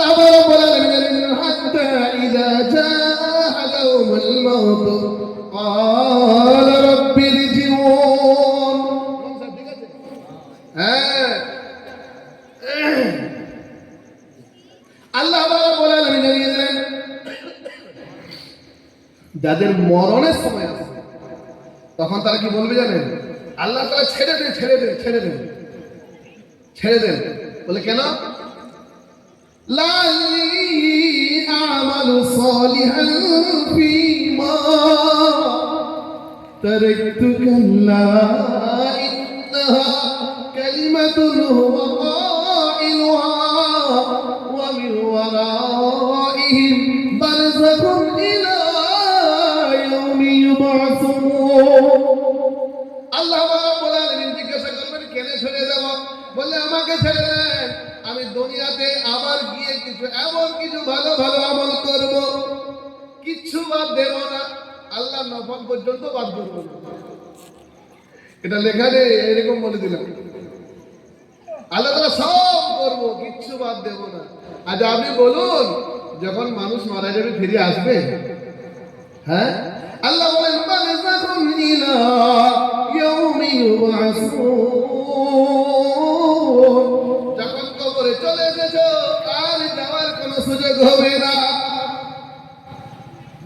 আল্লাহ রাব্বুল আলামিন হাত্তা ইযা জাআ আহাদাহুমুল মাউত ক্বালা রাব্বি ইরজিউন। হ্যাঁ, আল্লাহ রাব্বুল আলামিন জানিয়ে দিলেন যাদের মরণের সময় আছে তখন তারা কি বলবে জানেন? আল্লাহ তাআলা ছেড়ে দেন, ছেড়ে দেন, ছেড়ে দেন, ছেড়ে দেন। বলে কেন? লাল্লি আমালু সালিহান ফীমা তারাকতু কাল্লা ইন্নাহা কালিমাতুন হুয়া কাইলুহা ওয়া মিন ওয়ারাইহিম বারযাখুন ইলা ইয়াউমি ইউবআসুন। আল্লাহ রাব্বুল আলামিন জিজ্ঞাসা করবেন কেন ছেড়ে দেব? বলে আমাকে ছেড়ে দেন, আমি দুনিয়াতে আবার গিয়ে কিছু এমন কিছু ভালো ভালো আমল করব, কিচ্ছু বাদ দেব না, আল্লাহ নফল পর্যন্ত বাদ করব। এটা লেখা নেই, এরকম বলে দিলাম। আল্লাহ তাআলা সব করব, কিচ্ছু বাদ দেব না। আজ আপনি বলুন, যখন মানুষ মারা যাবে ফিরে আসবে? হ্যাঁ, আল্লাহ বলেন বারযাখুন ইলা ইয়াউমি ইউবআসুন। যখন কবরে চলে এসেছো আর যাওয়ার কোনো সুযোগ হবে না,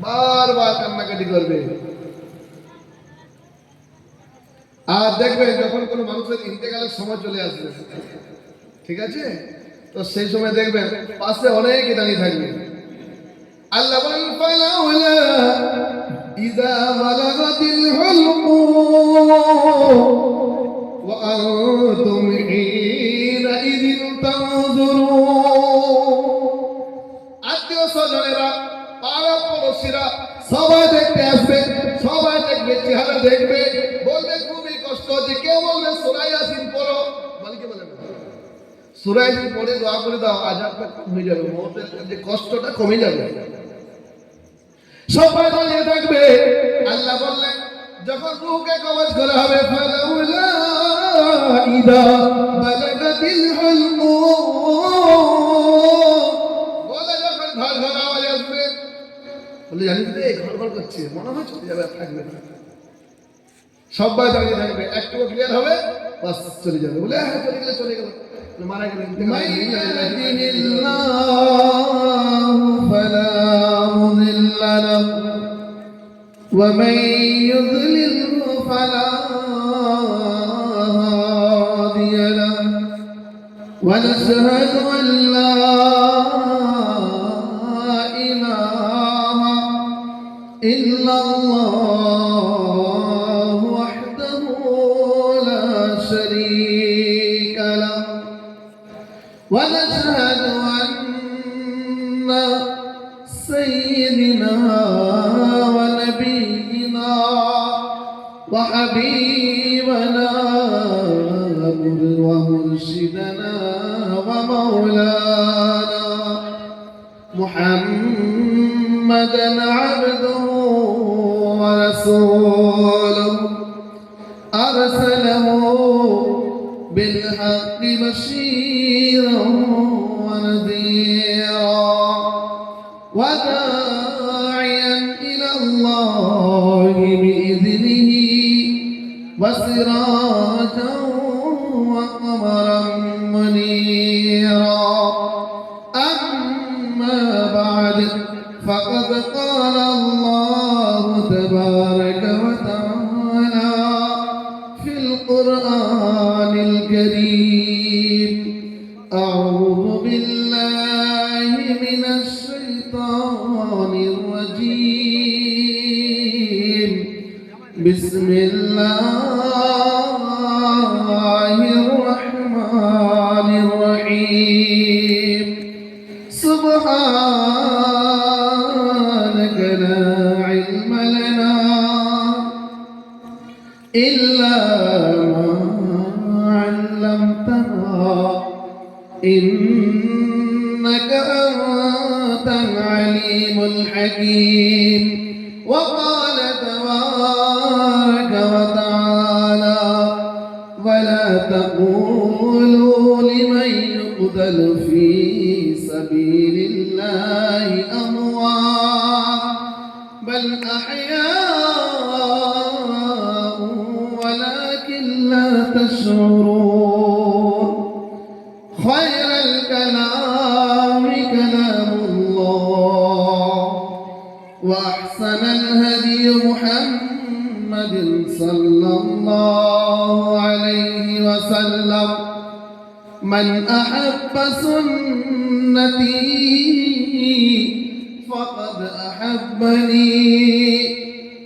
বারবার কান্নাকাটি করবে। আর দেখবেন যখন কোনো মানুষের ইন্তেকালের সময় চলে আসবে, ঠিক আছে, তো সেই সময় দেখবেন পাশে অনেকে দাঁড়িয়ে থাকবে। আল্লাহ বলেন ফালাউলা ইযা বালাগাতিল হুলকুম ওয়া আনতুম হিনাইযিন তানজুরুন। আত্মীয় স্বজনেরা, পাড়া পড়োশিরা সবাই দেখতে আসবে, সবাই দেখবে, চেহারা দেখবে, বলবে খুবই কষ্ট হচ্ছে। কেউ বলবে সূরা ইয়াসিন পড়ো, বলে কি বলে সূরা ইয়াসিন পড়ে দোয়া করে দাও, আযাবটা কম হয়ে যাবে, মওতের যে কষ্টটা কমে যাবে। সবাই দাঁড়িয়ে থাকবে। আল্লাহ বললেন যখন রূহকে কবজ করা হবে ফালাউলা ইযা বালাগাতিল হুলকুম, বলে যখন ঘর ঘর আওয়াজ আসবে, বলে জানিস রে ঘর ঘর করছে, মনে হয় চলে যাবে, থাকবে না। সবাই দাঁড়িয়ে থাকবে, একটু ক্লিয়ার হবে, বাস চলে যাবে। বলে হ্যাঁ চলে গেলে চলে গেল, মারা গেলেন। ومن يضلله فلا هادي له ونشهد أن لا إله إلا الله وحده لا شريك له ونشهد أن سيدنا ونبينا وحبيبنا ومرشدنا ومولانا محمدا عبده ورسوله أرسله بالحق بشيرا ونذيرا وداعيا إلى الله بإذنه وسراجا وقمرا منيرا. أما بعد فقد قال الله تبارك وتعالى في القرآن الكريم: أعوذ بالله من الشيطان الرجيم. بسم الله الرحمن الرحيم. سبحانك لا علم لنا إلا ما علمتنا إنك أنت العليم الحكيم. وقال تبارك وتعالى: ولا تقولوا لمن يقتل في سبيل سبيل الله أموات بل أحياء ولكن لا تشعرون خير الكلام كلام الله وأحسن الهدي محمد صلى الله عليه وسلم من أحب سنتي فقد أحبني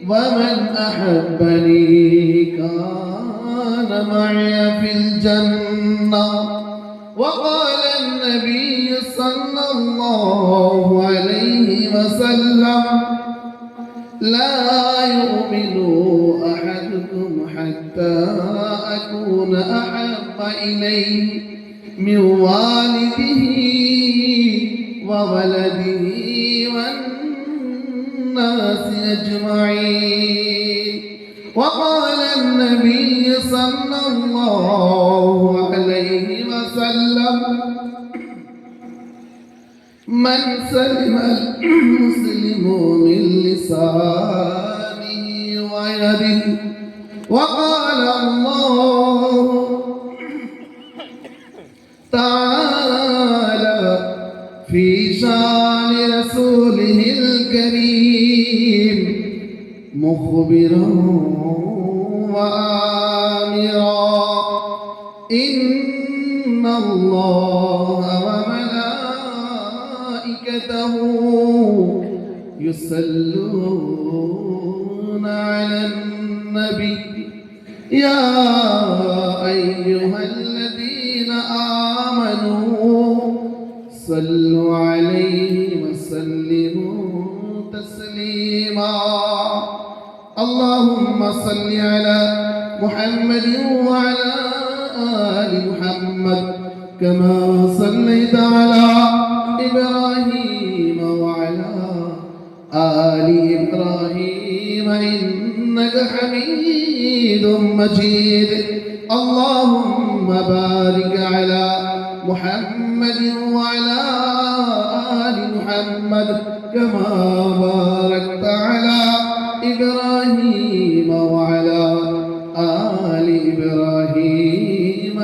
ومن أحبني كان معي في الجنة وقال النبي صلى الله عليه وسلم لا يؤمن أحدكم حتى أكون أحب إليه من والده وولده والناس أجمعين وقال النبي صلى الله عليه وسلم من سلم المسلم من لسانه ويده وقال الله تعالى في شان رسوله الكريم مخبرا وآمرا إن الله وملائكته يصلون على النبي يا أيها الذين آمنوا صلوا عليه وسلموا تسليما اللهم صل على محمد وعلى آل محمد كما صليت على إبراهيم وعلى آل إبراهيم إنك حميد مجيد اللهم بارك على محمد وعلى آل محمد كما باركت على إبراهيم وعلى آل إبراهيم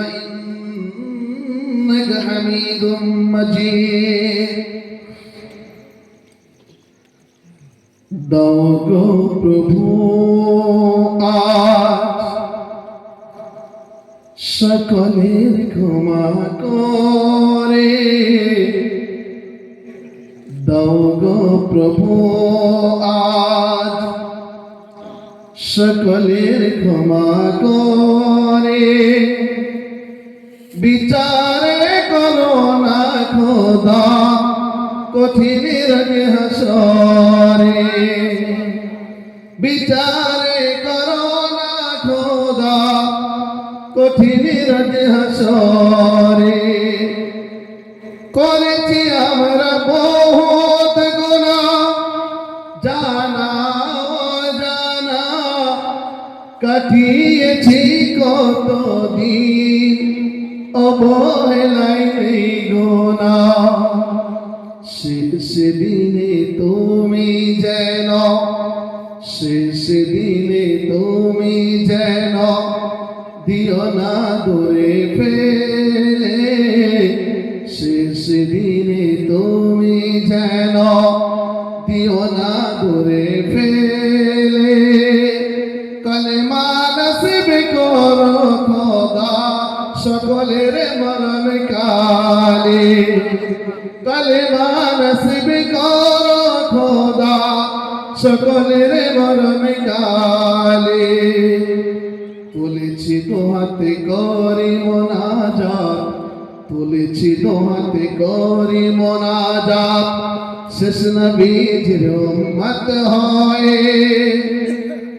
إنك حميد مجيد দাও গো প্রভু আজ সকলের ক্ষমা করে দাও গো প্রভু আজ সকলের ক্ষমা করে বিচারে করো না খোদা কঠিন রঙে হাসরে বিচারে করো না খোদা কঠিন রঙে হাসরে করেছি আমরা বহুত গুনাহ জানা অজানা কাটিয়েছি কত দিন অবহেলায় এই গুনাহ শেষ দিনে তুমি যেন শেষ দিনে তুমি যেন দিও না দূরে ফেলে শেষ দিনে তুমি যেন দিও না দূরে ফেলে কলেমা নসিব করো খোদা সকলের মরণ কালে কলেমা নসিব করো খোদা সকলের মরণ কালে তুলেছি তো হাতে করি মোনাজাত তুলেছি তো হাতে করি মোনাজাত শেষ নবীর উম্মত হয়ে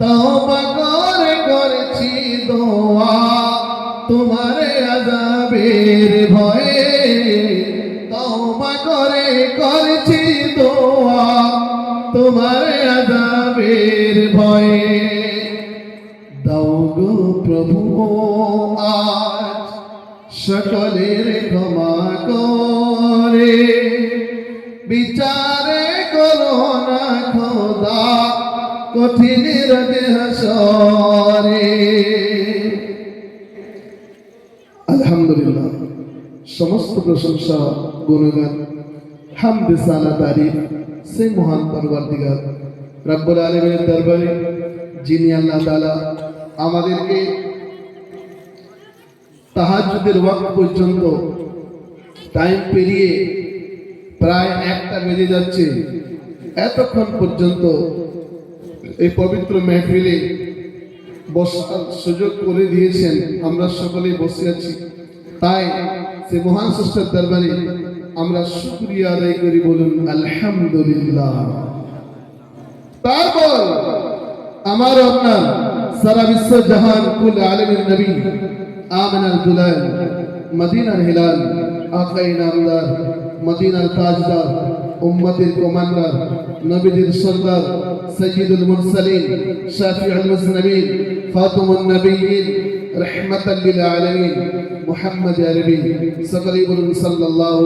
তওবা করে করেছি দোয়া তোমার আযাবের ভয়ে তওবা করে করেছি দোয়া তোমার আযাবের ভয়ে দাও গো প্রভু আজ সকলের ক্ষমা করে বিচারে করো না খোদা কঠিন রোজে হাসরে। আলহামদুলিল্লাহ, সমস্ত প্রশংসা গুণগান হামদ সানা তারিফ সেই মহান পরওয়ারদিগার রব্বুল আলামিনের দরবারে, যিনি আল্লাহ তাআলা আমাদেরকে তাহাজ্জুদের ওয়াক্ত পর্যন্ত টাইম পেরিয়ে প্রায় 1টা বেজে যাচ্ছে, এতক্ষণ পর্যন্ত এই পবিত্র মেহফিলে বসার সুযোগ করে দিয়েছেন। আমরা সকলেই বসে আছি, তাই সে মহান স্রষ্টার দরবারে আমরা শুকরিয়া আদায় করি, বলুন আলহামদুলিল্লাহ। তারপর আমার আপনার সারা বিশ্ব জাহান কুল আলমের নবী আমিনার দুলাল মদিনার হিলাল আকাই নামদার মদিনার তাজদার উম্মতের কমান্ডার নবীদের সরদার সৈয়দুল মুরসালিন শাফিউল মুজনবিন খাতামুন নবিয়্যিন রাহমাতাল লিল আলামিন মুহাম্মদ আরবি সকলে বলুন সাল্লাল্লাহু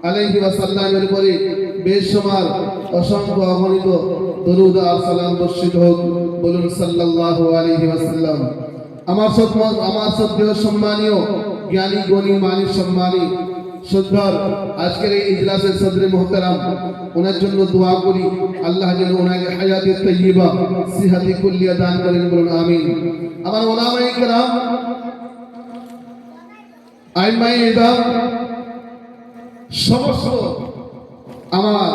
আলাইহি ওয়াসাল্লামের উপরে বেশুমার অসংখ্য অগণিত দরুদ আর সালাম বর্ষিত হোক, বলুন সাল্লাল্লাহু আলাইহি ওয়াসাল্লাম। আমার শ্রদ্ধেয় সম্মানীয় জ্ঞানী গণী মানী সম্মানী শ্রদ্ধার আজকের এই ইজলাসের সদরে মুহতারাম, ওনার জন্য দোয়া করি আল্লাহ যেন ওনাকে হায়াতে তাইয়্যিবা সিহাতে কুল্লিয়া দান করেন, বলুন আমিন। আমার ওলামায়ে কেরাম, আইমায়ে ইদাম, সমস্ত আমার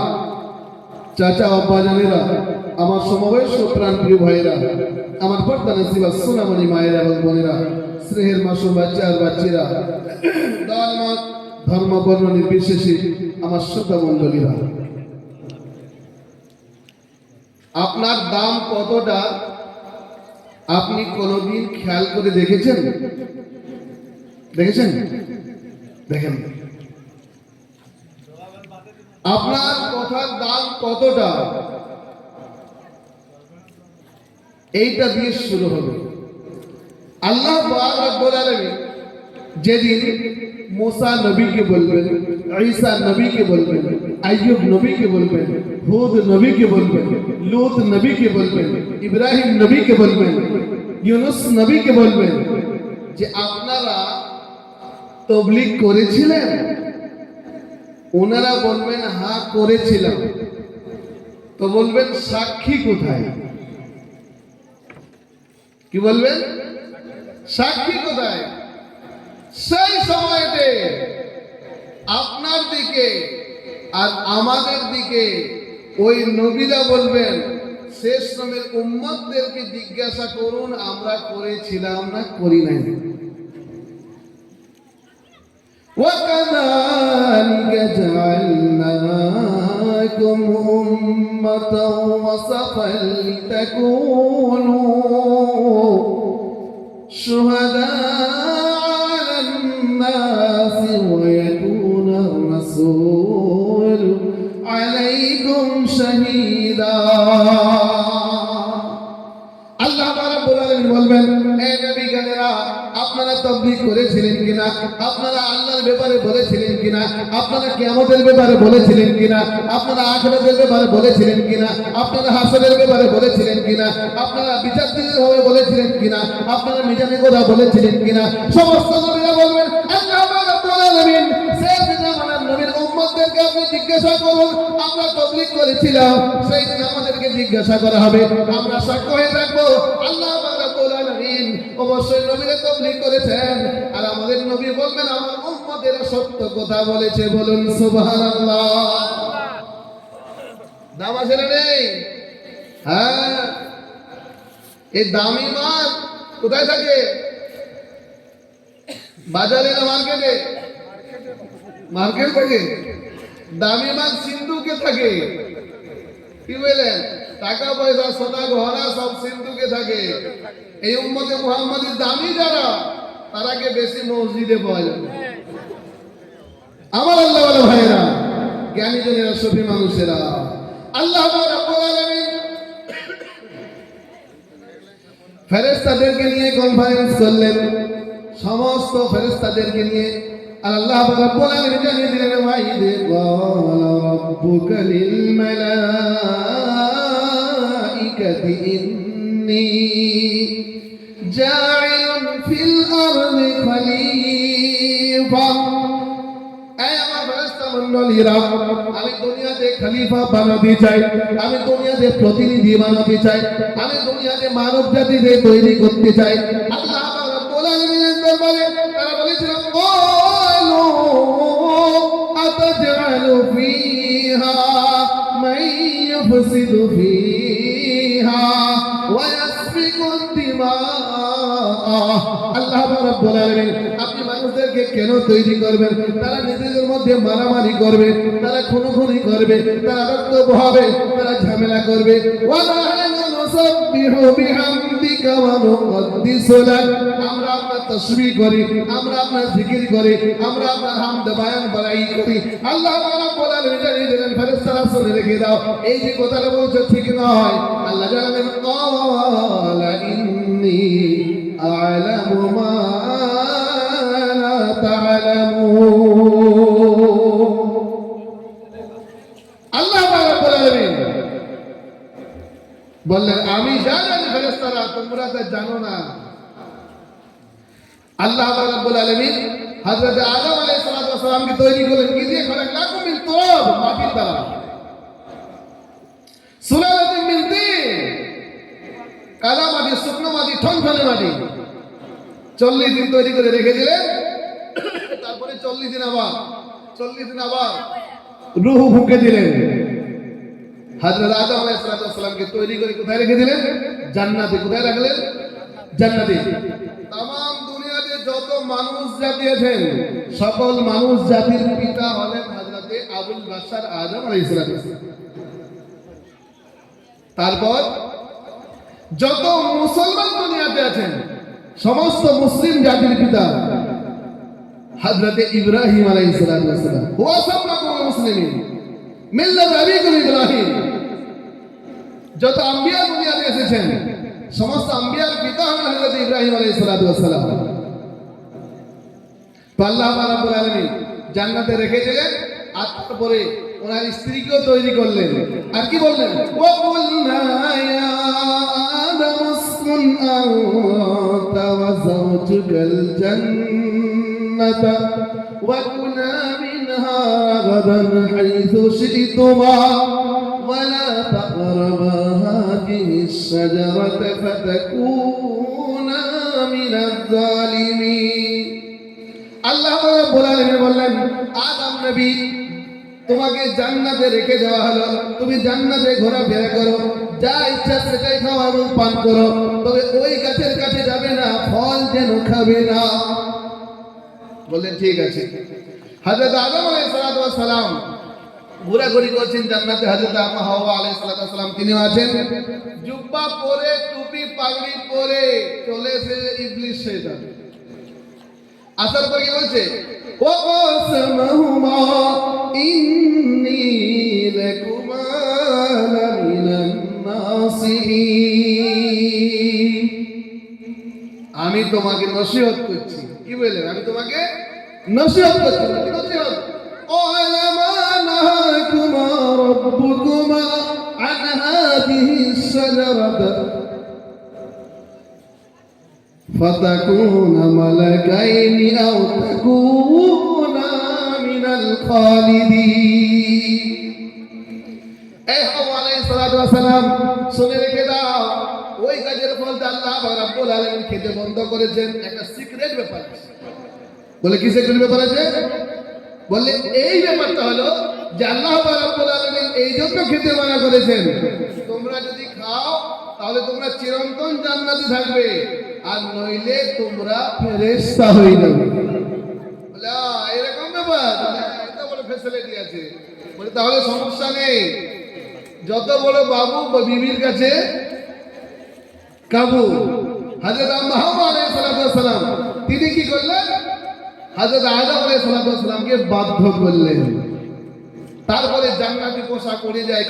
চাচা আব্বাজানেরা, আমার সমবয়স্ক প্রাণপ্রিয় ভাইয়েরা, আমার পর্দা নসিবা সোনামণি মায়েরা এবং বোনেরা, স্নেহের মাসুম বাচ্চা আর বাচ্চারা, দানমত ধর্ম বর্ণ নির্বিশেষে আমার শ্রদ্ধা মণ্ডলীরা, আপনার দাম কতটা আপনি কোনদিন খেয়াল করে দেখেছেন? দেখেছেন? দেখেন, আপনার কথার দাম কতটা, এইটা দিয়ে শুরু হবে। আল্লাহ পাক রব্বুল আলামিন যেদিন মুসা নবীকে বলবেন, ঈসা নবীকে বলবেন, আইয়ুব নবীকে বলবেন, হুদ নবীকে বলবেন, লূত নবীকে বলবেন, ইব্রাহিম নবীকে বলবেন, ইউনূস নবীকে বলবেন যে আপনারা তাবলীগ করেছিলেন, ওনারা বলবেন হ্যাঁ করেছিলাম। তো বলবেন সাক্ষী কোথায়? কি বলবেন? সাক্ষী কোথায়? সেই সময়তে আপনার দিকে আর আমাদের দিকে ওই নবীরা বলবেন, শেষ নবীর উম্মতদেরকে জিজ্ঞাসা করুন আমরা করেছিলাম না করি নাই। وَكَذَلِكَ جَعَلْنَاكُمْ أُمَّةً وَسَطًا لِتَكُونُوا شُهَدَاءَ عَلَى النَّاسِ وَيَكُونَ الرَّسُولُ عَلَيْكُمْ شَهِيدًا। আল্লাহ রাব্বুল আলামিন বলবেন, হে নবীগণেরা, আপনারা তাবলীগ করেছিলেন কিনা? আপনারা আল্লাহর ব্যাপারে বলেছিলেন কিনা? আপনারা কিয়ামতের ব্যাপারে বলেছিলেন কিনা? আপনারা আখিরাতের ব্যাপারে বলেছিলেন কিনা? আপনারা হাসরের ব্যাপারে বলেছিলেন কিনা? আপনারা বিচার দিনের হবে বলেছিলেন কিনা? আপনারা মিজানের কথা বলেছিলেন কিনা? সমস্ত নবীরা বলবেন, আল্লাহ রাব্বুল আলামিন শেষ জামানার নবীর উম্মতদেরকে আপনি জিজ্ঞাসা করুন, আমরা তাবলীগ করেছিলাম, সেই দিন আমাদেরকে জিজ্ঞাসা করা হবে, আমরা সাক্ষ্য হয়ে থাকবো। আল্লাহ রাব্বুল আলামিন অবশ্যই নবীরা তাবলীগ করেছেন, আর আমাদের নবী বলবেন আমার উম্মতেরা সত্য কথা বলেছে, বলুন সুবহানাল্লাহ। দাম আছে না নেই? হ্যাঁ, এই দামি মাল কোথায় থাকে? বাজারে না মার্কেটে? মার্কেট থাকে। দামি মাল সিন্ধুকে থাকে। কি বলেন? টাকা পয়সা সোনা গহনা সব সিন্ধুকে থাকে। এই উম্মতে মুহাম্মাদীর দামি যারা, তারাকে বেশি মসজিদে পাওয়া যাবে। আমার আল্লাহ ওয়ালা ভাইরা, জ্ঞানী জনেরা, সফি মানুষেরা, আল্লাহ রাব্বুল আলামিন ফেরেশতাদেরকে নিয়ে কনফারেন্স করলেন, সমস্ত ফেরেশতাদেরকে নিয়ে। আর আল্লাহ রাব্বুল আলামিন জানিয়ে দিলেন, ওয়াইদ ক্বালা রাব্বুকা লিল মালাইকাতি ইন্নী জাইলুন ফিল আরদি খলিফা। এই আমার ফেরেশতা মণ্ডলীরা, আমি দুনিয়াতে খলিফা বানাতে চাই, আমি দুনিয়াতে প্রতিনিধি বানাতে চাই, আমি দুনিয়াতে মানব জাতিকে তৈরি করতে চাই। আল্লাহ রাব্বুল আলামিনের দরবারে তারা বলেছিল, ক্বালু আতাজআলু ফীহা মান ইউফসিদু ফীহা ওয়া ইয়াসফিকু দিমা। আল্লাহ রাব্বুল আলামিন, আপনি মানুষদেরকে কেন তৈরি করবেন? তারা নিজেদের মধ্যে মারামারি করবে, তারা খুনোখুনি করবে, তারা রক্ত বহাবে, তারা ঝামেলা করবে। ওয়া নাহনু নুসাব্বিহু বিহামদিকা ওয়া নুকদ্দিসু লাক। আমরা আপনার তাসবিহ করি, আমরা আপনার জিকির করি, আমরা আপনার হামদ বায়ান বড়াই করি। আল্লাহ রাব্বুল আলামিন জানিয়ে দিলেন, ফেরেশতারা শুনে রেখে দাও, এই যে কথাটা বলছো ঠিক নয়। আল্লাহ জানালেন, ক্বালা ইন্নী আ'লামু মা লা তা'লামুন। আল্লাহ রাব্বুল আলামিন বললেন, আমি জানি ফেরেশতারা, তোমরা তা জানো না। আল্লাহ রাব্বুল আলামিন হযরত আদম আলাইহিস সালামকে তৈরি করলেন কি দিয়ে? খলাকনাকুম মিন তুরাব, মাটির দ্বারা। সুলালাতিন মিন তিন, কাদা মাটি, শুকনো মাটি, ঠনঠনে মাটি। 40 দিন তৈরি করে রেখে দিলেন। তারপরে 40 দিন আবার রূহ ফুঁকে দিলেন। হযরত আদম আলাইহিস সালামকে তৈরি করে কোথায় রেখে দিলেন? জান্নাতে। কোথায় রাখলেন? জান্নাতে। তামাম দুনিয়াতে যত মানুষ জাতি আছেন, সকল মানুষ জাতির পিতা হলেন হযরত আবুল বাশার আদম আলাইহিস সালাম। তারপর যত মুসলমান দুনিয়াতে আছেন, সমস্ত মুসলিম জাতির পিতা হযরত ইব্রাহিম আলাইহিস সালাম। হুয়া সাম্মাকুম মুসলিমিন মিল্লাত আবিকুম ইব্রাহিম। যত আম্বিয়া দুনিয়াতে এসেছেন, সমস্ত আম্বিয়ার পিতা হলেন হযরত ইব্রাহিম আলাইহিস সালাম। তো আল্লাহ রাব্বুল আলামিন জান্নাতে রেখে দিলেন, আর তারপরে ওনার স্ত্রীকেও তৈরি করলেন। আর কি বললেন? ওয়া কুলনা ইয়া আদম উসকুন আনতা ওয়া যাওজুকাল জান্নাতা ওয়া কুলা মিনহা রাগাদান হাইথু শি'তুমা ওয়া লা তাকরাবা হাযিহিশ শাজারাতা ফাতাকুনা মিনাজ জালিমিন। আল্লাহ রাব্বুল আলামিন বললেন, আদম নবী, তোমাকে জান্নাতে রেখে দেওয়া হলো, তুমি জান্নাতে ঘোরাফেরা করো, যা ইচ্ছা সেটাই খাও এবং পান করো, তবে ওই গাছের কাছে যাবে না, ফল যেন খাবে না। বললেন ঠিক আছে। হযরত আদম আলাইহিস সালাম ঘোরাঘুরি করছেন জান্নাতে। হযরত হাওয়া আলাইহিস সালাম তিনিও আছেন, জুব্বা পরে, টুপি পাগড়ি পরে চলে এসে ইবলিস শয়তান। আসার পর কি বলছে? ওয়াকাসামাহুমা ইন্নী লাকুমা লামিনান নাসিহিন। আমি তোমাকে নসিহত করছি। কি বললেন? আমি তোমাকে নসিহত করছি। কি নসিহত? ক্বালা মা নাহাকুমা রাব্বুকুমা আন হাযিহিশ শাজারাতা ফাতাকুনা মালাকাইনি আও তাকুনা মিনাল খালিদিন। এই হাওয়া আলাইহিস সালাম, শুনে রেখে দাও, ওই গাছের ফলটা আল্লাহ রাব্বুল আলামিন খেতে বন্ধ করেছেন। একটা সিক্রেট ব্যাপার আছে। বলে কি সিক্রেট ব্যাপার আছে? বললে এই ব্যাপারটা হলো যে আল্লাহ রাব্বুল আলামিন এই জন্য খেতে মানা করেছেন, তোমরা যদি খাও তাহলে তোমরা চিরন্তন জান্নাতে থাকবে, আর নইলে তোমরা ফেরেশতা হয়ে যাবে। বলে এরকম ব্যাপার? এত বড় ফ্যাসিলিটি আছে। বলে তাহলে সমস্যা নেই, যত বড় বাবু বিবির কাছে কাবু। হযরত মুহাম্মদ আলাইহিস সালাম তিনি কি করলেন? হযরত আদম আলাইহিস সালামকে বাধ্য করলেন। তারপরে জান্নাতি পোশাক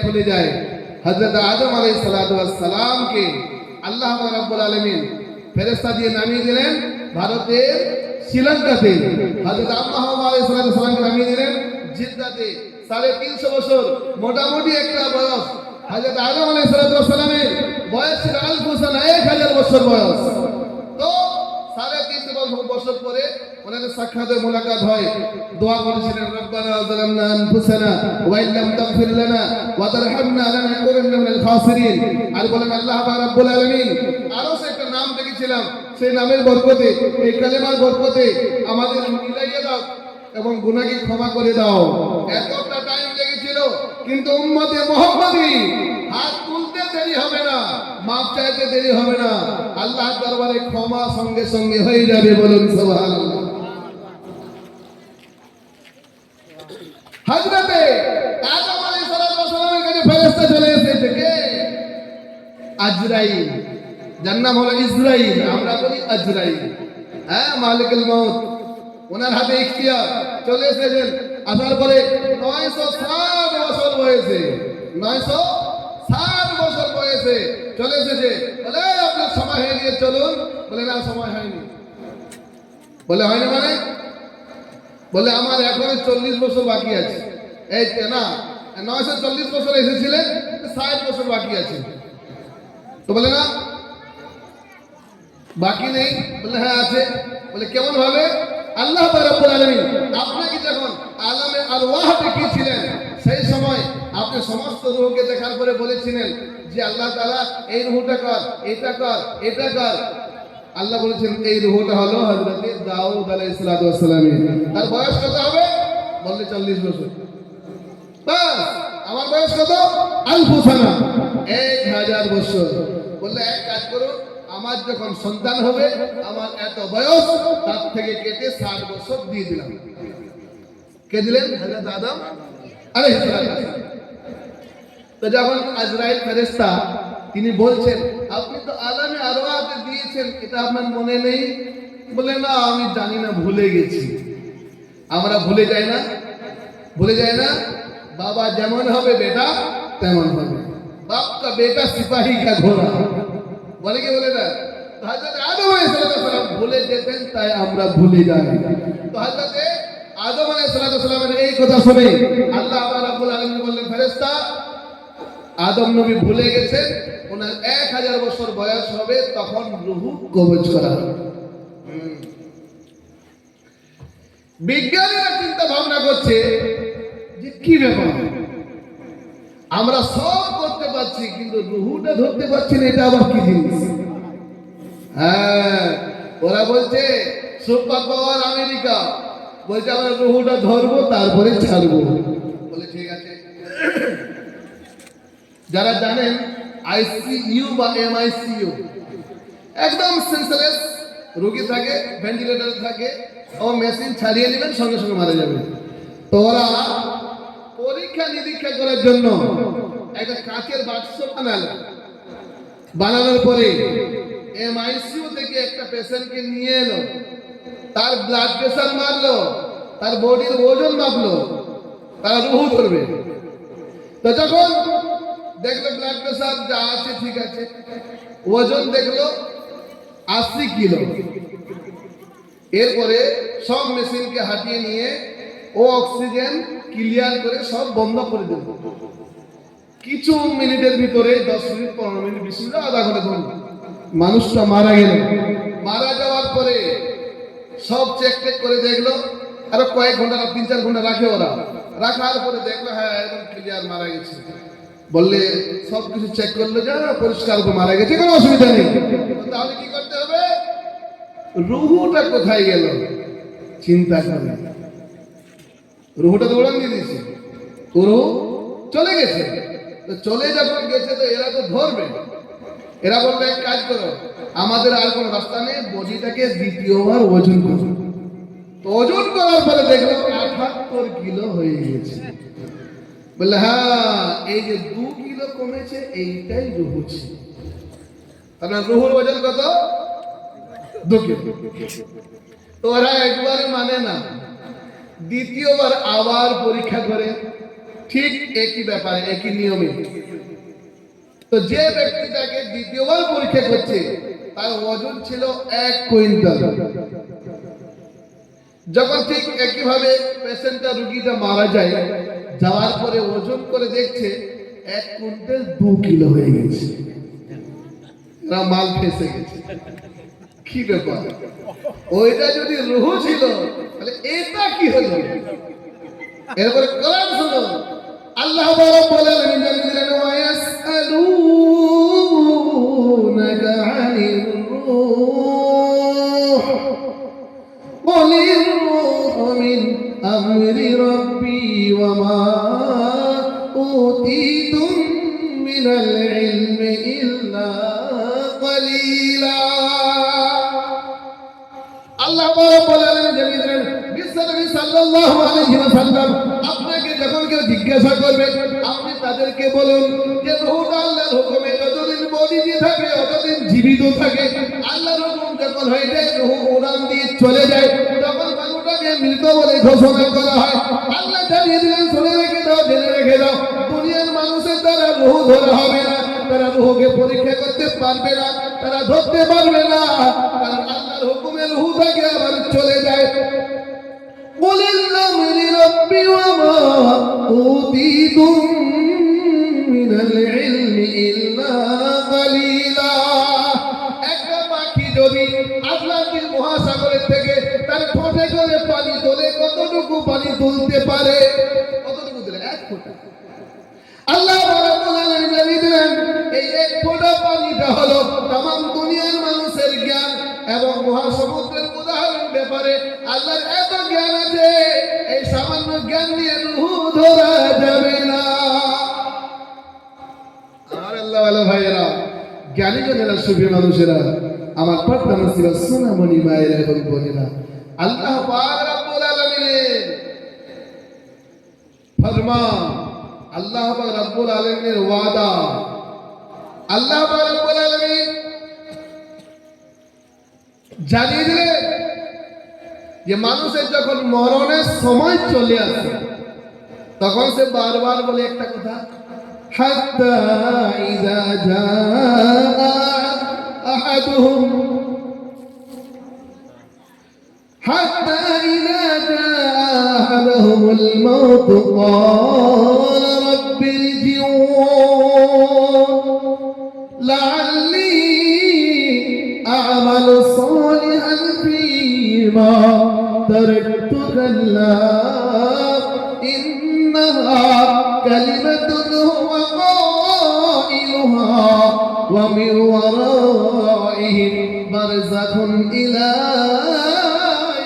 খুলে যায়। হযরত আদম আলাইহিস সালামকে আল্লাহ রাব্বুল আলামিন ফেরেশতা দিয়ে নামিয়ে দিলেন ভারতের শ্রীলঙ্কাতে। হযরত মুহাম্মদ আলাইহিস সালামকে নামিয়ে দিলেন জিদ্দাতে 350 বছর মোটামুটি একটা বয়স। হযরত আদম আলাইহিস সালামের বয়স ছিল আলফ সানা, 1000 বছর বয়স। তো 350 বছর পরে ওনাদের সাক্ষাতে মোলাকাত হয়। দোয়া করেছিলেন, রব্বানা যালামনা আনফুসানা ওয়া ইল্লাম তাগফির লানা ওয়া তারহামনা লানাকুনান্না মিনাল খাসিরিন। আর বলেন, আল্লাহ পাক রব্বুল আলামিন, আরো একটা নাম দেখেছিলাম, সেই নামের বরকতে, এই কালেমার বরকতে আমাদের মিলাইয়ে দাও এবং গুনাহকে ক্ষমা করে দাও। এতটা টাইম লেগেছিল, কিন্তু উম্মতে মুহাম্মাদি হাত তুলতে দেরি হবে না, মাপ চাইতে দেরি হবে না, আল্লাহর দরবারে ক্ষমা সঙ্গে সঙ্গে হয়ে যাবে। বলুন সুবহানাল্লাহ। হযরতে আদম আলাইহিস সালামের কাছে ফেরেশতা চলে এসেছে, কে? আজরাইল, যার নাম হলো ইসরাইল, আমরা বলি আজরাইল। হ্যাঁ, মালিকুল মউত, ওনার হাতে ইখতিয়ার। চলে এসেছেন, আসার পরে 960 বছর বয়সে, 960 বছর বয়সে চলে এসেছে। বলে, আপনার সময় হয়ে গিয়ে চলুন। বলে, না, সময় হয়নি। বলে, হয়নি মানে? বলে, আমার এখনো 40 বছর বাকি আছে। এই না, 940 বছর এসেছিলেন, 60 বছর বাকি আছে। তো বলে, না, বাকি নেই। বলে, হ্যাঁ আছে। বলে, কেমন ভাবে? আল্লাহ রাব্বুল আলামিন আপনাকে যখন আলামে আরওয়াহ দেখিয়েছিলেন, সেই সময় আপনি সমস্ত রূহকে দেখার পরে বলেছিলেন যে আল্লাহ তাআলা এই রূহটা কর, এটা কর, এটা কর। আল্লাহ বলেছেন এই রূহটা হলো হযরতে দাউদ আলাইহিস সালামের। তার বয়স কত হবে? বললে 40 বছর। বাস, আমার বয়স কত? আলফু সানা, 1000 বছর। বললে, এক কাজ করো, আমার যখন সন্তান হবে, আমার এত বয়স তার থেকে কেটে 60 বছর দিয়ে দিলাম। কে দিলেন? হযরত আদম আলাইহিস সালাম। তো যখন আজরাইল ফেরেশতা তিনি বলছেন, আপনি তো আলামে আরওয়াহতে দিয়েছেন, এটা আপনার মনে নেই? বলে, না, আমি জানি না, ভুলে গেছি। আমরা ভুলে যাই না, ভুলে যায় না। বাবা যেমন হবে বেটা তেমন হবে। বাপ কা বেটা সিপাহী কা ঘোড়া, বলে কি বলে না? হযরত আদম আলাইহিস সালাম ভুলে যেতেন, তাই আমরা ভুলে যাই। তো হযরত আদম আলাইহিস সালামের এই কথা শুনে আল্লাহ রাব্বুল আলামিন বললেন, ফেরেশতা, আদম নবী ভুলে গেছেন, ওনার 1000 বছর বয়স হবে, তখন রূহ কবজ করা হবে। বিজ্ঞানীরা চিন্তা ভাবনা করছে যে কি ব্যাপার, আমরা সব করতে পারছি কিন্তু রুহুটা ধরতে পারছি না, এটা আবার কি জিনিস? হ্যাঁ, ওরা বলছে সুপার পাওয়ার আমেরিকা, বলছে আমরা রুহুটা ধরবো তারপরে ছাড়বো। বলে, ঠিক আছে। যারা জানেন আইসিইউ বা এমআইসিইউ, একদম সেন্সলেস রোগী থাকে, ভেন্টিলেটরে থাকে, ও মেশিন ছাড়িয়ে নেবেন, সঙ্গে সঙ্গে মারা যাবে। তো ওরা পরীক্ষা নিরীক্ষা করার জন্য একটা কাঁচের বাক্স বানানোর পরে এমআইসিইউ থেকে একটা পেশেন্টকে নিয়ে এলো, তার ব্লাড প্রেশার মারলো, তার বডির ওজন মাপলো, তারা রুহু ধরবে। তো যখন দেখলো ব্লাড প্রেশার যা আছে ঠিক আছে, ওজন দেখলো 80 কিলো, এরপরে সব মেশিনকে হাঁটিয়ে নিয়ে ও অক্সিজেন ক্লিয়ার করে সব বন্ধ করে দেব। কিছু মিনিটের ভিতরে 10 মিনিট, 15 মিনিট, 20 মিনিট, আধা ঘন্টা ধরুন, মানুষটা মারা গেল। মারা যাওয়ার পরে সব চেক করে দেখলো, আরো কয়েক ঘন্টা, 3-4 ঘন্টা রাখে ওরা, রাখার পরে দেখলো হ্যাঁ একদম ক্লিয়ার মারা গেছে। বললে সব কিছু চেক করলো, যা পরিষ্কার করে মারা গেছে, কোনো অসুবিধা নেই। তাহলে কি করতে হবে? রুহুটা কোথায় গেল চিন্তা করে, রুহুটা তো উড়ান দিয়ে দিয়েছে, রুহু চলে গেছে। তো চলে যখন গেছে তো এরা তো ধরবে। এরা বলবে, এক কাজ করো, আমাদের আর কোনো রাস্তা নেই, বডিটাকে দ্বিতীয়বার ওজন করো। তো ওজন করার পরে দেখলো 78 কিলো হয়ে গেছে। বললে, হ্যাঁ, এই যে 2 কিলো কমেছে, এইটাই রুহু ছিল। আপনার রুহুর ওজন কত? 2 কিলো। তো ওরা একবারে মানে না, দ্বিতীয়বার আবার পরীক্ষা করে, ঠিক একই ব্যাপারে, একই নিয়মে। তো যে ব্যক্তিটাকে দ্বিতীয়বার পরীক্ষা করছে, তার ওজন ছিল 1 কুইন্টাল। যখন ঠিক একইভাবে পেশেন্টটা রুগীটা মারা যায়, যাওয়ার পরে ওজন করে দেখছে 1 কুইন্টাল 2 কিলো হয়ে গেছে, মাল ফেসে গেছে। কি ব্যাপার? ওইটা যদি রুহ ছিল তাহলে এটা কি হলো? এরপরে কোরআন শুনো, আল্লাহ রাব্বুল আলামিন জানেন ওয়া ইয়াসআলুনাকা আনির রূহ কুলির রূহু মিন আমরি রাব্বি ওয়া মা উতীতুম মিনাল ইলমি ইল্লা কলিলা। আল্লাহ রাব্বুল আলামিন জানেন বিশ্বনবী সাল্লাল্লাহু আলাইহি ওয়াসাল্লাম আপনাকে যখন কেউ জিজ্ঞাসা করবে আপনি তাদেরকে বলুন যে রূহটা আল্লাহর হুকুমে যতদিন বডিতে থাকে ততদিন জীবিত থাকে। আল্লাহর হুকুম যখন হয়ে যায় রূহ উড়ান দিয়ে চলে যায়, তখন মানুষটাকে মৃত বলে ঘোষণা করা হয়। আল্লাহ জানিয়ে দিলেন, শুনে রেখে দাও, জেনে রেখে দাও, দুনিয়ার মানুষের দ্বারা রূহ ধরা হবে না, তারা রূহকে পরীক্ষা করতে পারবে না, তারা ধরতে পারবে না, কারণ আল্লাহর হুকুমে রূহ থাকে আবার চলে যায়। قل الأمر ربي وما أوتيتم من العلم إلا قليلا। একটা পাখি যদি আটলান্টিক মহাসাগরের থেকে তার ঠোঁটে করে পানি তোলে, কতটুকু পানি তুলতে পারে? কতটুকু দিলে? 1 ফোঁটা। আল্লাহ রাব্বুল আলামিন জানিয়ে দিলেন এই 1 ফোঁটা পানিটা হলো तमाम দুনিয়ার মানুষের জ্ঞান এবং মহাসমুদ্রের উদাহরণ ব্যাপারে আল্লাহর এত জ্ঞান আছে, এই সামান্য জ্ঞান দিয়ে রূহ ধরা যাবে না। আমার আল্লাহ ওয়ালা ভাইয়েরা, জ্ঞানী জনেরা, সুফি মানুষেরা, আমার পর্দা নসিবা সোনামণি মায়েরা এবং বোনেরা, আল্লাহ পাক রব্বুল আলামিনের ফরমান, আল্লাহ পাক রব্বুল আলামিনের ওয়াদা, আল্লাহ পাক রব্বুল আলামিন জানিয়ে দিলেন যে মানুষের যখন মরণের সময় চলে আসে তখন সে বারবার বলে একটা কথা, হাত্তা ইযা জাআ আহাদুহুম হাত্তা ইযা জাআ আহাদুহুমুল মাউত ক্বালা রাব্বি ইরজিউন লাআল্লি আ'মালু সালিহান ফীমা তারাকতু কাল্লা ইন্নাহা কালিমাতুন হুয়া قائلها ومن ورائهم برزخ إلى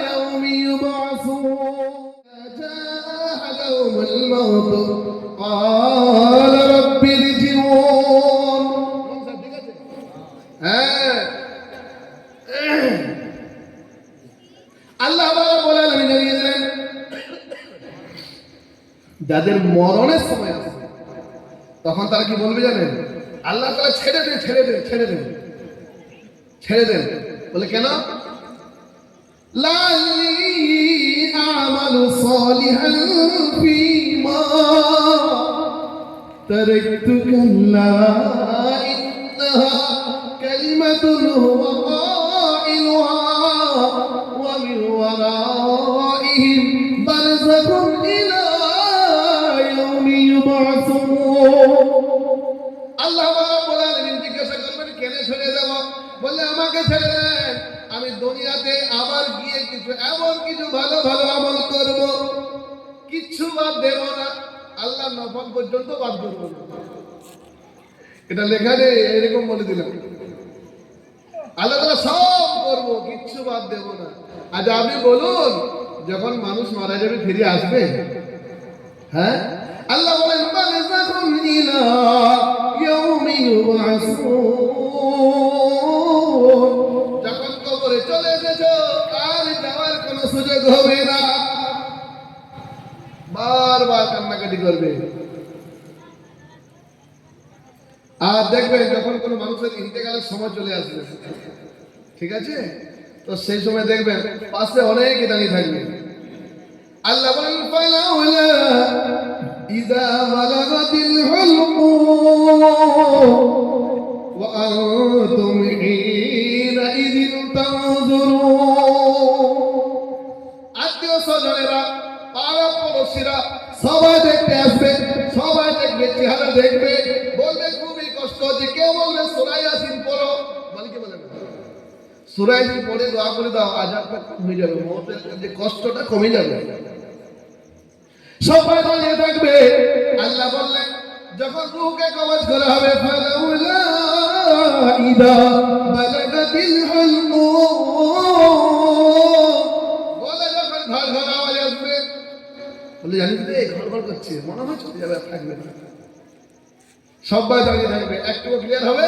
يوم يبعثون جاء أحدهم الموت قال رب ارجعون। আল্লাহ রাব্বুল আলামিন জানিয়ে দিলেন যাদের মরণের সময় আসে তখন তারা কি বলবে জানেন? আল্লাহ তাআলা ছেড়ে দেন, ছেড়ে দেন, ছেড়ে দেন, ছেড়ে দেন। বলে কেন? লাল্লি আমালু সালিহান ফীমা তারাকতু কাল্লা ইন্নাহা কালিমাতুন হুয়া قائلها ومن ورائهم برزخ إلى يوم يبعثون। আল্লাহ রাব্বুল আলামিন জিজ্ঞাসা করবেন কেন ছেড়ে দেব? বললে আমাকে ছেড়ে দেন, আমি দুনিয়াতে আবার গিয়ে কিছু এমন কিছু ভালো ভালো আমল করব, কিচ্ছু বাদ দেব না, আল্লাহ নফল পর্যন্ত বাদ করব না। এটা লেখা নেই, এরকম বলে দিলাম। আল্লাহ তাআলা সব করব, কিচ্ছু বাদ দেব না। আজ আপনি বলুন যখন মানুষ মারা যাবে ফিরে আসবে? হ্যাঁ, আল্লাহ বলেন বারযাখুন ইলা ইয়াউমি ইউবআসুন। যখন কবরে চলে এসেছো আর যাওয়ার কোনো সুযোগ হবে না, বারবার কান্নাকাটি করবে। আর দেখবেন যখন কোনো মানুষের ইন্তেকালের সময় চলে আসবে, ঠিক আছে, তো সেই সময় দেখবেন পাশে অনেকে দাঁড়িয়ে থাকবে। আল্লাহ বলেন ফালাউলা ইযা বালাগাতিল হুলকুম ওয়া আনতুম হিনাইযিন তানজুরুন। আর সূরা ইয়াসিন পড়ে দোয়া করে দাও, আযাবটা কমে যাবে, মওতের যে কষ্টটা কমে যাবে। সবাই দাঁড়িয়ে থাকবে। আল্লাহ বললেন যখন রূহকে কবজ করা হবে, ফালাউলা ইদা বালাগাতিল হুলকুম, বলে যখন ঘর ঘর আওয়াজ আসবে, বলে জানিস রে ঘর ঘর করছে, মনে হয় চলে যাবে, থাকবে না। সবাই দাঁড়িয়ে থাকবে, একটু ক্লিয়ার হবে,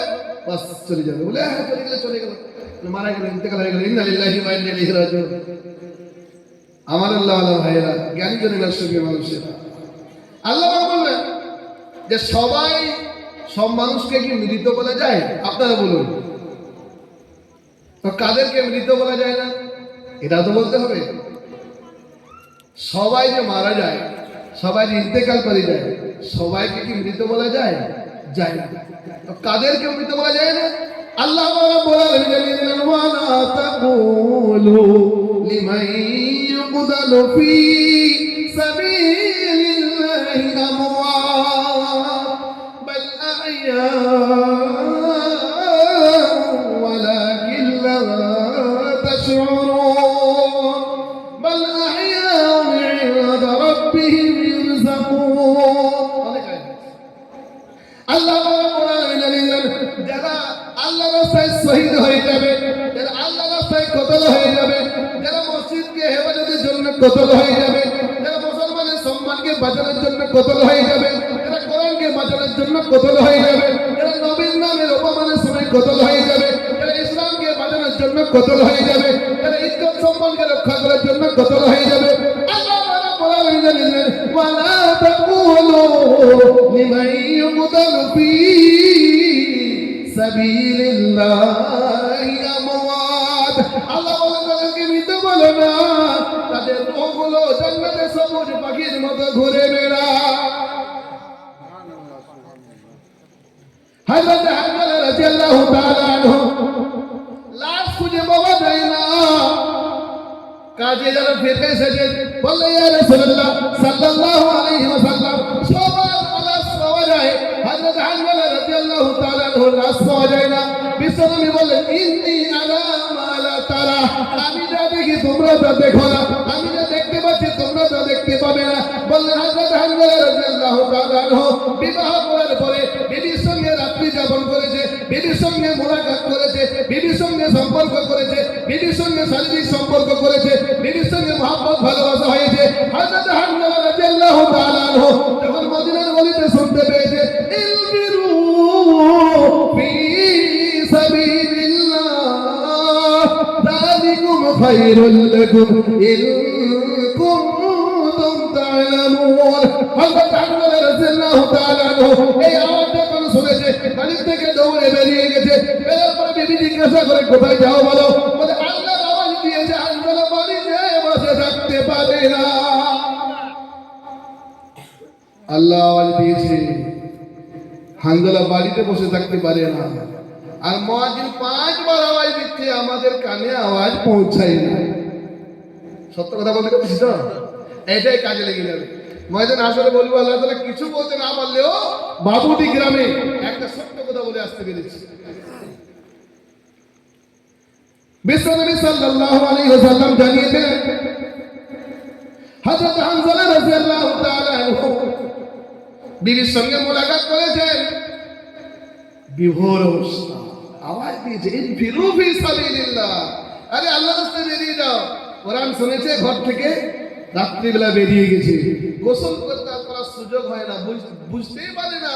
বাস চলে যাবে। বলে হ্যাঁ চলে গেলে চলে গেল, মারা গেল, ইন্তেকাল হয়ে গেল, ইন্না লিল্লাহি ওয়া ইন্না ইলাইহি রাজিউন। আমার আল্লাহ ভাইয়েরা, জ্ঞানী জনের সঙ্গে মানুষের আল্লাহ বললেন যে সবাই সব মানুষকে কি মৃত বলা যায়? আপনারা বলুন তো, কাদেরকে মৃত বলা যায় না? এটা তো বলতে হবে। সবাই যে মারা যায়, সবাই যে ইন্তেকাল করে যায়, সবাইকে কি মৃত বলা যায়? যায় না। তো কাদেরকে মৃত বলা যায় না? আল্লাহ বলেন ওয়ালা তাকুলু লিমান ইউকদালু ফি সাবিলিল্লাহি আমওয়াত বাল আহইয়া ওয়ালাকিন লা তাশউরুন বাল আহইয়া ইনদা রাব্বিহিম ইরযাকুন। আল্লাহ যারা আল্লাহ রাস্তায় শহীদ হয়ে যাবে, যারা আল্লাহ রাস্তায় কতল হয়ে যাবে, যারা মসজিদকে হেফাজতের জন্য কতল হয়ে যাবে, যারা মুসলমানের সম্মানকে বাঁচানোর জন্য কতল হয়ে যাবে, যারা কোরআনকে বাঁচানোর জন্য কতল হয়ে যাবে, যারা নবীর নামের অপমানের সময় কতল হয়ে যাবে, যারা ইসলামকে বাঁচানোর জন্য কতল হয়ে যাবে, যারা ইজ্জত সম্মানকে রক্ষা করার জন্য কতল হয়ে যাবে, আল্লাহ ওয়ালা তাকুলু লিমান ইউকদালু ফি সাবিলিল্লাহি আমওয়াত। আল্লাহ বলেন তাদেরকে মৃত বলো না, তাদের রূহগুলো জান্নাতে সবুজ পাখির মতো ঘুরে বেড়ায়। হযরত হানজালা রাদিয়াল্লাহু তাআলা আনহু লাশ খুঁজে পাওয়া যায় না, কাজে যারা ফিরে এসেছে বললে ইয়া রাসূলুল্লাহ সাল্লাল্লাহু আলাইহি ওয়াসাল্লাম সবার লাশ পাওয়া যায়, হযরত হানজালা রাদিয়াল্লাহু তাআলা আনহু লাশ পাওয়া যায় না। বিশ্বনবী বললেন ইন্নী আলা মা লা তারা, আমি যা দেখি তোমরা তা দেখো না, আমি যা দেখতে পাচ্ছি তোমরা তা দেখতে পাবে না। বললেন হযরত হানজালা রাদিয়াল্লাহু তাআলা আনহু বিবাহ করার পরে বিবির সঙ্গে রাত্রি যাপন করেছে, বিবির সঙ্গে মুলাকাত করেছে, বিবির সঙ্গে সম্পর্ক করেছে, বিবির সঙ্গে শারীরিক সম্পর্ক করেছে, বিবির সঙ্গে মহব্বত ভালোবাসা হয়েছে। হযরত হানজালা রাদিয়াল্লাহু তাআলা আনহু যখন মদিনার গলিতে শুনতে পেয়েছে ইলবিরু ফি সাবিলিল্লাহ যালিকুম খায়রুল লাকুম ইন কুনতুম তা'লামুন, হযরত হানজালা রাদিয়াল্লাহু তাআলা আনহু এই আওয়াজ যখন শুনেছে বাড়ি থেকে দৌড়ে বেরিয়ে গেছে। বেরোর পরে বিবি জিজ্ঞাসা করে কোথায় যাও বলো, বলে আল্লাহর আওয়াজ দিয়েছে হানজালা বাড়িতে বসে থাকতে পারে না। আল্লাহ আওয়াজ দিয়েছে হানজালা বাড়িতে বসে থাকতে পারে না, আর মুয়াজ্জিন 5 বার আওয়াজ দিচ্ছে, আমাদের কানে আওয়াজ পৌঁছায় না। সত্য কথা বলতে পারছি তো, এটাই কাজে লেগে যাবে। মুয়াজ্জিন আসলে বলবো আল্লাহ তাআলা কিছু বলতে না পারলেও বাবুটি গ্রামে একটা সত্য কথা বলে আসতে পেরেছি। বিশ্বনবী সাল্লাল্লাহু আলাইহি ওয়াসাল্লাম জানিয়েছেন হযরত হানজালা রাদিয়াল্লাহু তাআলা আনহু বিবির সঙ্গে মুলাকাত করেছেন, বিভোর অবস্থা, আওয়াজ দিয়েছে ইনফিরু ফি সাবিলিল্লাহ, আরে আল্লাহর রাস্তায় বেরিয়ে যাও। কোরআন শুনেছে, ঘর থেকে রাত্রিবেলা বেরিয়ে গেছে, গোসল করতে আপনার সুযোগ হয় না, বুঝতেই পারে না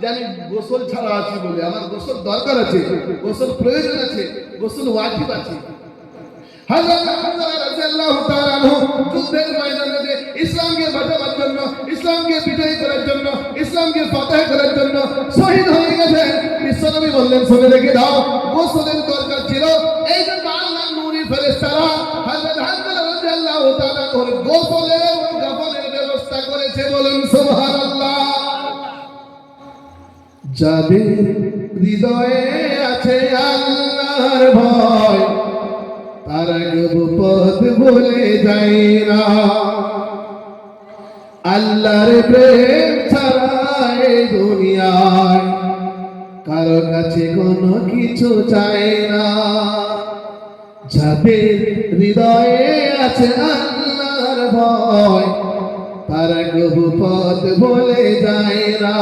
যে আমি গোসল ছাড়া আছি বলে, আমার গোসল দরকার আছে, গোসল প্রয়োজন আছে, গোসল ওয়াজিব আছে। হযরত হানজালা রাদিয়াল্লাহু তাআলা আনহু যুদ্ধের ময়দানে ইসলামকে বাঁচাবার জন্য, ইসলামকে বিজয়ী করার জন্য, ইসলামকে ফাতহ করার জন্য শহীদ হয়ে গেছেন। বিশ্বনবী বললেন শুনে রেখে দাও, গোসলের দরকার ছিল, এই জন্য আল্লাহর নূরি ফেরেশতারা হযরত হানজালা রাদিয়াল্লাহু তাআলা আনহুর গোসলের এবং কাফনের ব্যবস্থা করেছে। বলুন সুবহানাল্লাহ। যাদের হৃদয়ে আছে আল্লাহর ভয়, তারা পথ ভুলে যায় না, আল্লাহর প্রেম ছাড়া এই দুনিয়ায় কারো কাছে কোনো কিছু চায় না। যাদের হৃদয়ে আছে আল্লাহর ভয় তারা কবু পথ বলে যায় না।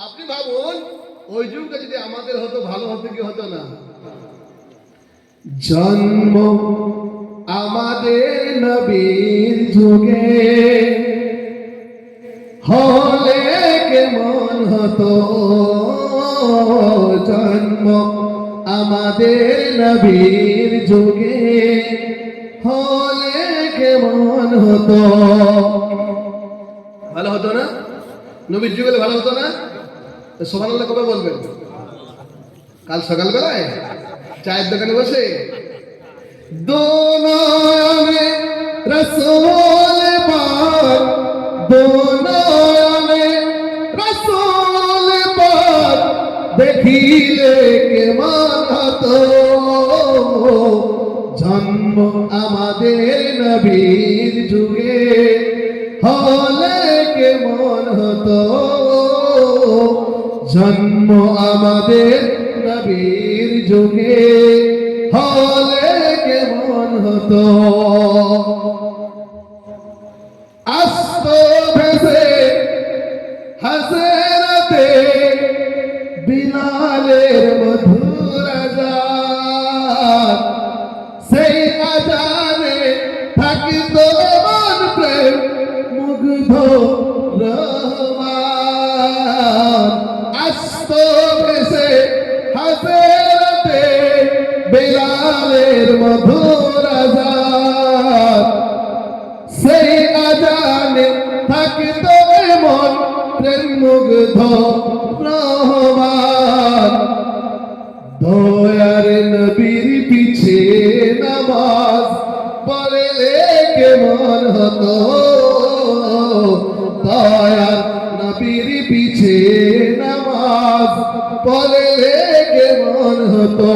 আপনি ভাবুন ওই যুগটা যদি আমাদের হতো ভালো হতো কি হতো না? জন্ম আমাদের নবীর যুগে হলে কেমন হতো, জন্ম আমাদের নবীর যুগে হলে কেমন হতো? ভালো হতো না? নবীর যুগে ভালো হতো না? সুবহানাল্লাহ কবে বলবেন? কাল সকালবেলায় চায়ের দোকানে বসে দোনয়নে রসূল পাক, দোনয়নে রসূল পাক দেখিলে কেমন হতো, জন্ম আমাদের নবীর যুগে হলে কেমন হতো, জন্ম আমাদের নবীর যুগে হলে কেমন হতো। আস্ত ভেসে হাসেরাতে বিলালের মধুর আজান, সেই আজানে থাকিত মন প্রেম মুগ্ধ রহমান। আস্ত ভেসে হাসেরাতে বিলালের মধুর আজান, সেই আজানে থাকিত মন প্রেম মুগ্ধ রহমান। দয়ার নবীর পিছে নামাজ পড়লে কেমন হতো, দয়ার নবীর পিছে নামাজ পড়লে কেমন হতো।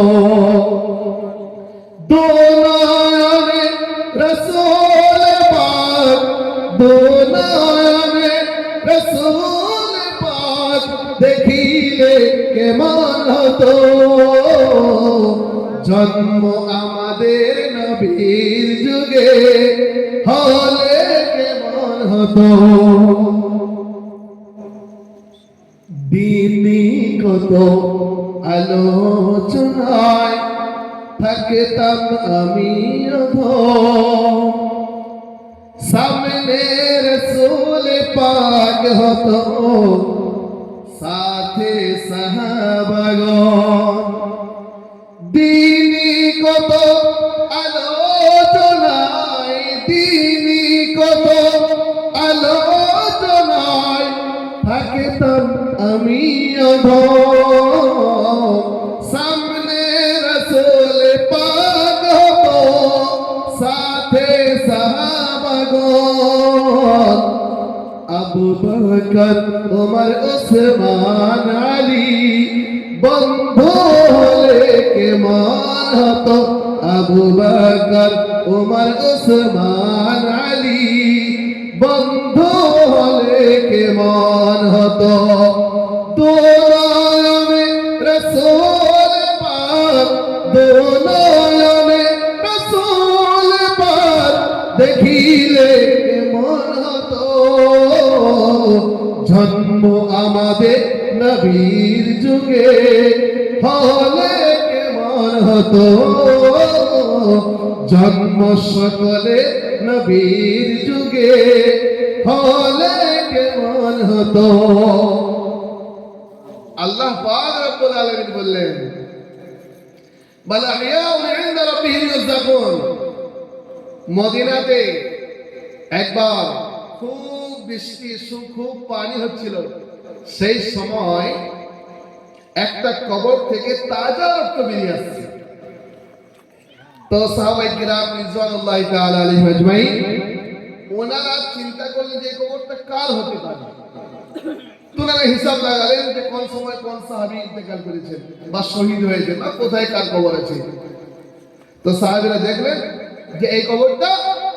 দোনয়নে রসূল পাক, দোনয়নে রসূল পাক দেখিলে কেমন হতো, জন্ম আমাদের নবীর যুগে হলে কেমন হতো। দিনই কত আলোচনায় থাকতাম আমি অধম, সামনে রসূল পাক হতো সাথে সাহাবাগণ। দিনই কত আলোচনায়, দিনই কত আলোচনায় থাকতাম আমি অধম, সামনে রসূল পাক হতো সাথে সাহাবাগণ। আবু বকর ওমর ওসমান আলী বন্ধু হলে কেমন হতো, আবু বকর ওমর ওসমান আলী বন্ধু হলে কেমন হতো। দোনয়নে রসূল পাক, দোনয়নে রসূল পাক দেখিলে কেমন হতো, জন্ম আমাদের নবীর যুগে হলে কেমন হতো, জন্ম সকলে নবীর যুগে হলে কেমন হতো। আল্লাহ পাক রব্বুল আলামিন বললেন বাল আহইয়াউন ইনদা রাব্বিহিম ইরযাকুন। মদিনাতে একবার খুব বৃষ্টি, খুব পানি হচ্ছিল, সেই সময় একটা কবর থেকে তাজা রক্ত বেরিয়ে আসছে। তো সাহাবায়ে কিরাম রিজওয়ানুল্লাহি তাআলা আলাইহিম আজমাইন ওনারা চিন্তা করলেন যে কবরটা কার হতে পারে। তোনারা হিসাব লাগালেন যে কোন সময় কোন সাহাবী ইন্তেকাল করেছেন বা শহীদ হয়েছেন বা কোথায় কার কবর আছে। তো সাহাবীরা দেখলেন যে এই কবরটা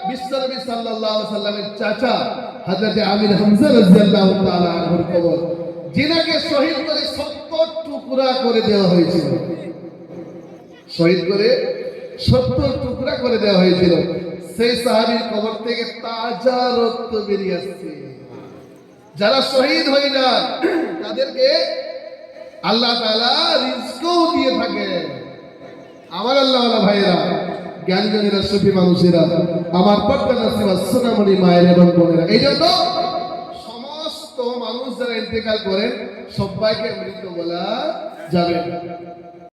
বিশ্বনবী সাল্লাল্লাহু আলাইহি সাল্লামের চাচা হযরত আমির হামজা রাদিয়াল্লাহু তাআলা আনহুর কবর, যিনাকে শহীদ করে 70 টুকরা করে দেওয়া হয়েছিল। শহীদ করে 70 টুকরা করে দেওয়া হয়েছিল। সেই সাহাবীর কবর থেকে তাজা রক্ত বেরিয়ে আসছে। যারা শহীদ হয়ে যান তাদেরকে আল্লাহ তাআলা রিজকও দিয়ে থাকে। আমার আল্লাহওয়ালা ভাইয়েরা, জ্ঞানীজনেরা, সুফি মানুষেরা, আমার পর্দা নাসিবা সোনামণি মায়ের এবং বোনেরা, এই জন্য সমস্ত মানুষ যারা ইন্তেকাল করেন সবাইকে মৃত বলা যাবে না।